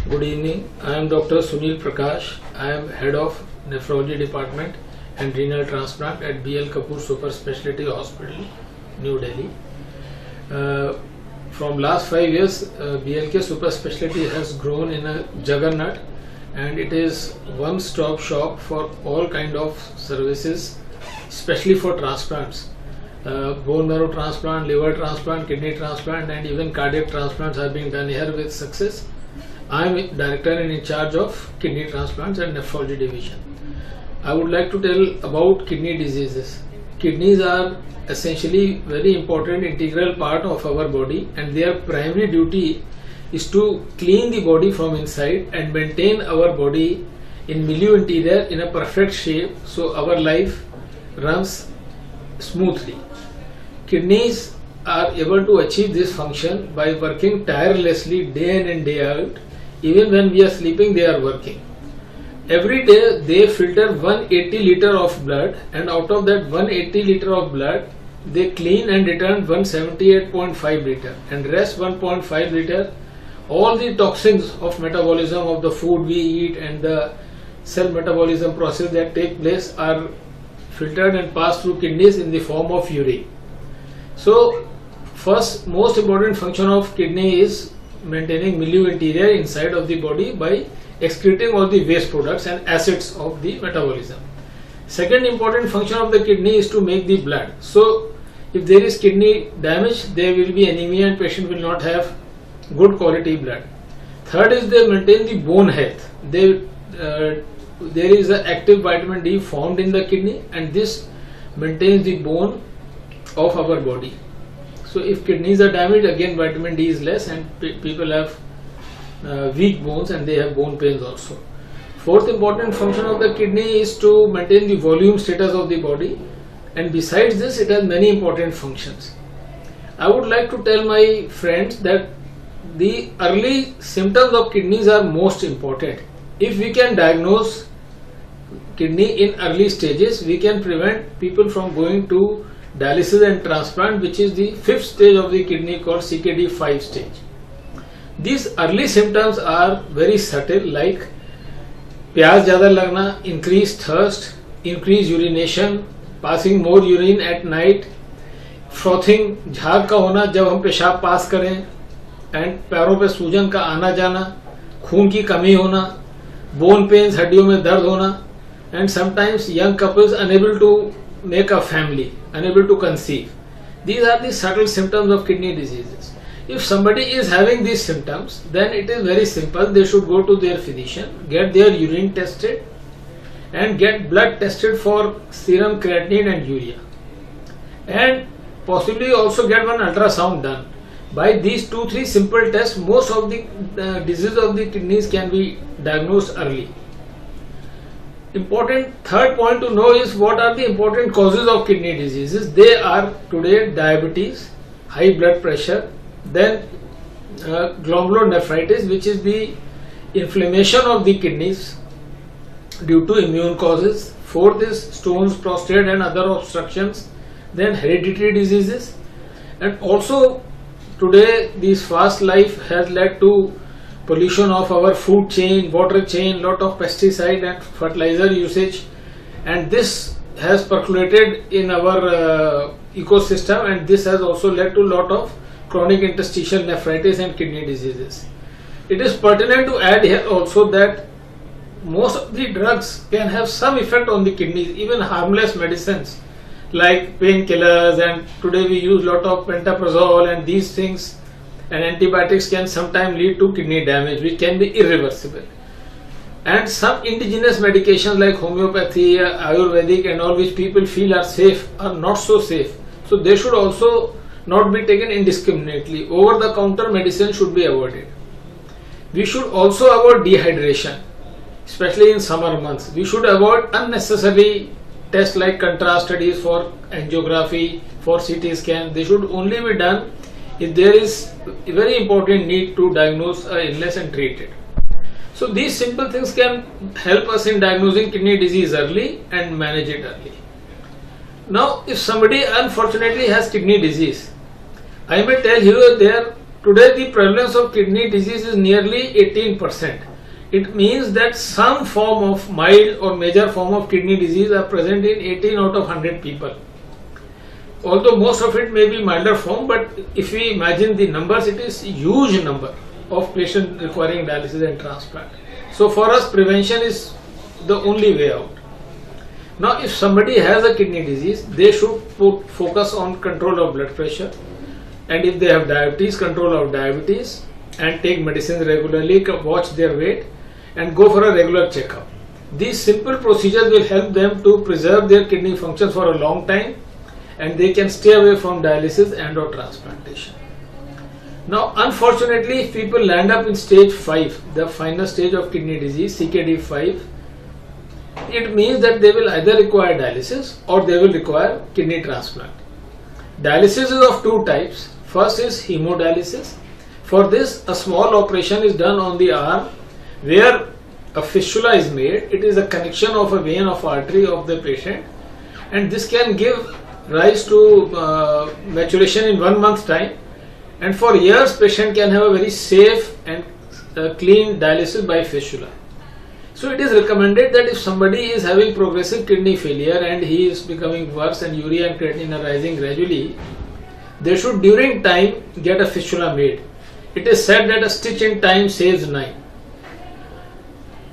Good evening. I am Dr. Sunil Prakash. I am head of Nephrology Department and Renal Transplant at BL Kapoor Super Specialty Hospital, New Delhi. From last 5 years, BLK Super Specialty has grown in a juggernaut, and it is one-stop shop for all kind of services, especially for transplants. Bone marrow transplant, liver transplant, kidney transplant, and even cardiac transplants are being done here with success. I am director and in charge of kidney transplants and nephrology division. I would like to tell about kidney diseases. Kidneys are essentially very important integral part of our body, and their primary duty is to clean the body from inside and maintain our body in milieu interior in a perfect shape so our life runs smoothly. Kidneys are able to achieve this function by working tirelessly day in and day out. Even when we are sleeping, they are working. Every day they filter 180 liter of blood, and out of that 180 liter of blood, they clean and return 178.5 liter, and rest 1.5 liter. All the toxins of metabolism of the food we eat and the cell metabolism process that take place are filtered and passed through kidneys in the form of urine. So, first most important function of kidney is maintaining milieu interior inside of the body by excreting all the waste products and acids of the metabolism. Second important function of the kidney is to make the blood. So if there is kidney damage, there will be anemia and patient will not have good quality blood. Third is they maintain the bone health. There is an active vitamin D formed in the kidney, and this maintains the bone of our body. So if kidneys are damaged, again vitamin D is less, and people have weak bones and they have bone pains also. Fourth important function of the kidney is to maintain the volume status of the body, and besides this it has many important functions. I would like to tell my friends that the early symptoms of kidneys are most important. If we can diagnose kidney in early stages, we can prevent people from going to dialysis and transplant, which is the 5th stage of the kidney called CKD 5 stage. These early symptoms are very subtle, like प्यास ज़्यादा लगना, increased thirst, increased urination, passing more urine at night, frothing, झाग का होना जब हम पेशाब पास करें, and पैरों पे सूजन का आना जाना, खून की कमी होना, bone pains, हड्डियों में दर्द होना, and sometimes young couples unable to make a family, unable to conceive. These are the subtle symptoms of kidney diseases. If somebody is having these symptoms, then it is very simple. They should go to their physician, get their urine tested, and get blood tested for serum creatinine and urea, and possibly also get one ultrasound done. By these 2-3 simple tests, most of the disease of the kidneys can be diagnosed early. Important third point to know is what are the important causes of kidney diseases. They are today diabetes, high blood pressure, then glomerulonephritis, which is the inflammation of the kidneys due to immune causes. Fourth is stones, prostate and other obstructions, then hereditary diseases, and also today this fast life has led to pollution of our food chain, water chain, lot of pesticide and fertilizer usage, and this has percolated in our ecosystem, and this has also led to lot of chronic interstitial nephritis and kidney diseases. It is pertinent to add here also that most of the drugs can have some effect on the kidneys, even harmless medicines like painkillers, and today we use lot of pantoprazole and these things, and antibiotics can sometimes lead to kidney damage, which can be irreversible. And some indigenous medications like homeopathy, Ayurvedic and all, which people feel are safe, are not so safe. So they should also not be taken indiscriminately. Over the counter medicine should be avoided. We should also avoid dehydration, especially in summer months. We should avoid unnecessary tests like contrast studies for angiography, for CT scan. They should only be done if there is a very important need to diagnose an illness and treat it. So these simple things can help us in diagnosing kidney disease early and manage it early. Now, if somebody unfortunately has kidney disease, I may tell you there Today the prevalence of kidney disease is nearly 18%. It means that some form of mild or major form of kidney disease are present in 18 out of 100 people. Although most of it may be milder form, but if we imagine the numbers, it is huge number of patients requiring dialysis and transplant. So for us, prevention is the only way out. Now if somebody has a kidney disease, they should focus on control of blood pressure, and if they have diabetes, control of diabetes, and take medicines regularly, watch their weight and go for a regular checkup. These simple procedures will help them to preserve their kidney function for a long time, and they can stay away from dialysis and or transplantation. Now unfortunately, if people land up in stage 5, the final stage of kidney disease, CKD 5, it means that they will either require dialysis or they will require kidney transplant. Dialysis is of two types. First is hemodialysis. For this, a small operation is done on the arm where a fistula is made. It is a connection of a vein of artery of the patient, and this can give rise to maturation in 1 month's time, and for years patient can have a very safe and clean dialysis by fistula. So it is recommended that if somebody is having progressive kidney failure and he is becoming worse and urea and creatinine are rising gradually, they should during time get a fistula made. It is said that a stitch in time saves 9.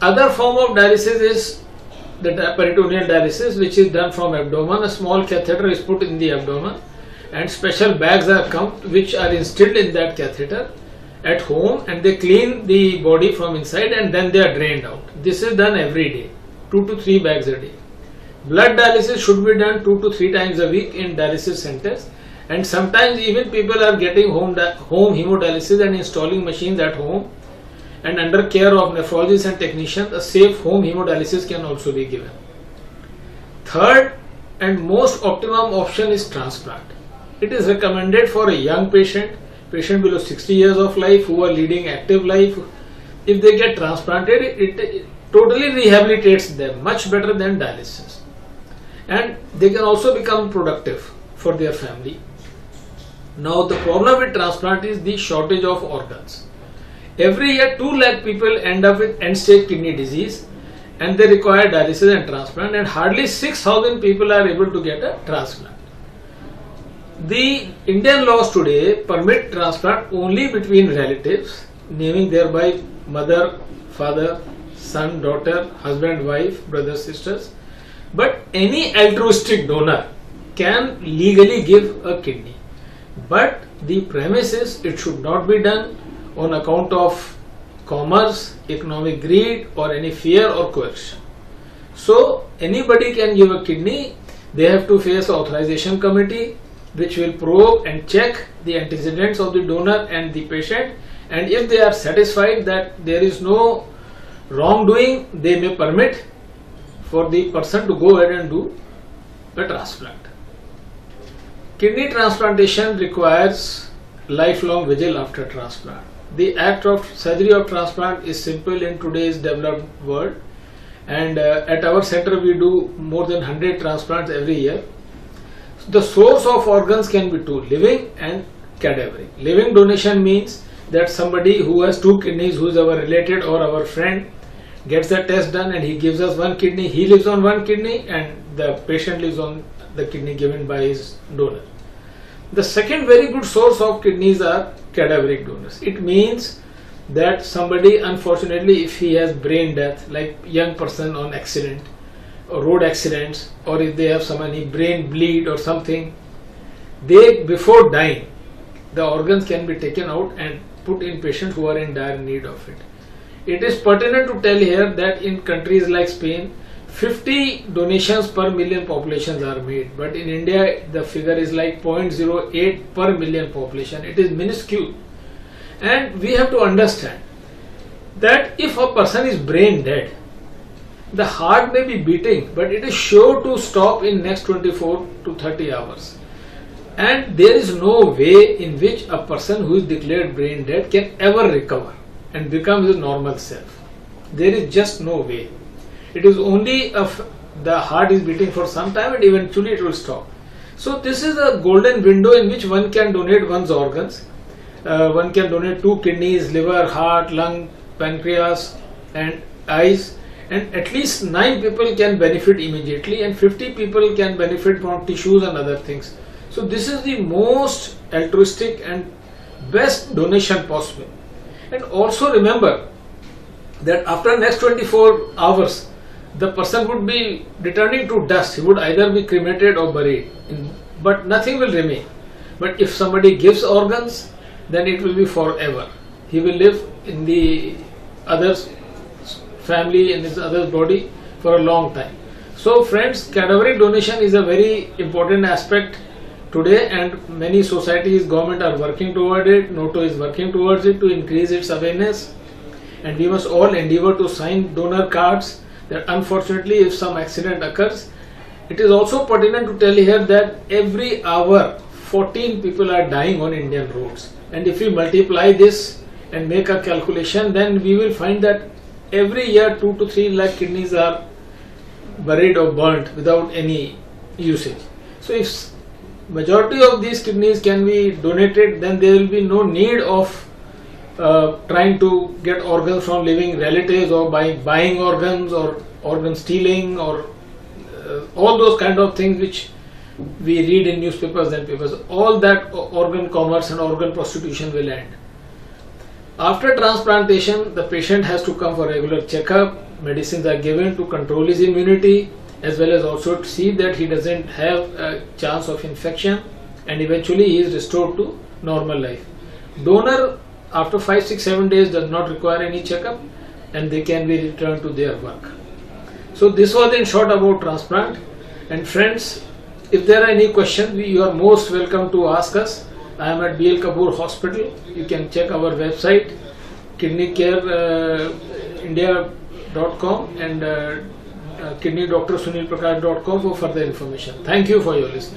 Other form of dialysis is the peritoneal dialysis, which is done from abdomen. A small catheter is put in the abdomen and special bags are come which are instilled in that catheter at home, and they clean the body from inside and then they are drained out. This is done every day, 2 to 3 bags a day. Blood dialysis should be done 2 to 3 times a week in dialysis centers, and sometimes even people are getting home hemodialysis and installing machines at home, and under care of nephrologists and technicians, a safe home hemodialysis can also be given. Third and most optimum option is transplant. It is recommended for a young patient below 60 years of life who are leading active life. If they get transplanted, it totally rehabilitates them much better than dialysis, and they can also become productive for their family. Now the problem with transplant is the shortage of organs. Every year 2 lakh people end up with end-stage kidney disease and they require dialysis and transplant, and hardly 6,000 people are able to get a transplant. The Indian laws today permit transplant only between relatives, naming thereby mother, father, son, daughter, husband, wife, brothers, sisters. But any altruistic donor can legally give a kidney. But the premise is it should not be done on account of commerce, economic greed, or any fear or coercion. So anybody can give a kidney. They have to face an authorization committee which will probe and check the antecedents of the donor and the patient, and if they are satisfied that there is no wrongdoing, they may permit for the person to go ahead and do a transplant. Kidney transplantation requires lifelong vigil after transplant. The act of surgery of transplant is simple in today's developed world, and at our center we do more than 100 transplants every year. The source of organs can be 2, living and cadaveric. Living donation means that somebody who has 2 kidneys, who is our related or our friend, gets the test done and he gives us 1 kidney. He lives on 1 kidney and the patient lives on the kidney given by his donor. The second very good source of kidneys are cadaveric donors. It means that somebody, unfortunately, if he has brain death, like young person on accident or road accidents, or if they have any brain bleed or something, they before dying, the organs can be taken out and put in patients who are in dire need of it. It is pertinent to tell here that in countries like Spain, 50 donations per million populations are made, but in India the figure is like 0.08 per million population. It is minuscule, and we have to understand that if a person is brain dead, the heart may be beating, but it is sure to stop in next 24 to 30 hours. And there is no way in which a person who is declared brain dead can ever recover and become his normal self. There is just no way. It is only if the heart is beating for some time and eventually it will stop. So this is a golden window in which one can donate one's organs. one can donate 2 kidneys, liver, heart, lung, pancreas and eyes, and at least 9 people can benefit immediately and 50 people can benefit from tissues and other things. So this is the most altruistic and best donation possible. And also remember that after next 24 hours the person would be returning to dust. He would either be cremated or buried, but nothing will remain. But if somebody gives organs, then it will be forever. He will live in the other's family, in his other's body for a long time. So friends, cadaveric donation is a very important aspect today, and many societies, government are working toward it. NATO is working towards it to increase its awareness, and we must all endeavor to sign donor cards. That unfortunately, if some accident occurs, it is also pertinent to tell here that every hour 14 people are dying on Indian roads, and if we multiply this and make a calculation, then we will find that every year 2 to 3 lakh kidneys are buried or burnt without any usage. So if majority of these kidneys can be donated, then there will be no need of trying to get organs from living relatives, or by buying organs, or organ stealing, or all those kind of things which we read in newspapers and papers. All that organ commerce and organ prostitution will end. After transplantation, the patient has to come for regular checkup. Medicines are given to control his immunity, as well as also to see that he doesn't have a chance of infection, and eventually he is restored to normal life. Donor after 5, 6, 7 days does not require any checkup, and they can be returned to their work. So this was in short about transplant. And friends, if there are any questions, you are most welcome to ask us. I am at BL Kapoor Hospital. You can check our website kidneycareindia.com and kidneydrsunilprakash.com for further information. Thank you for your listening.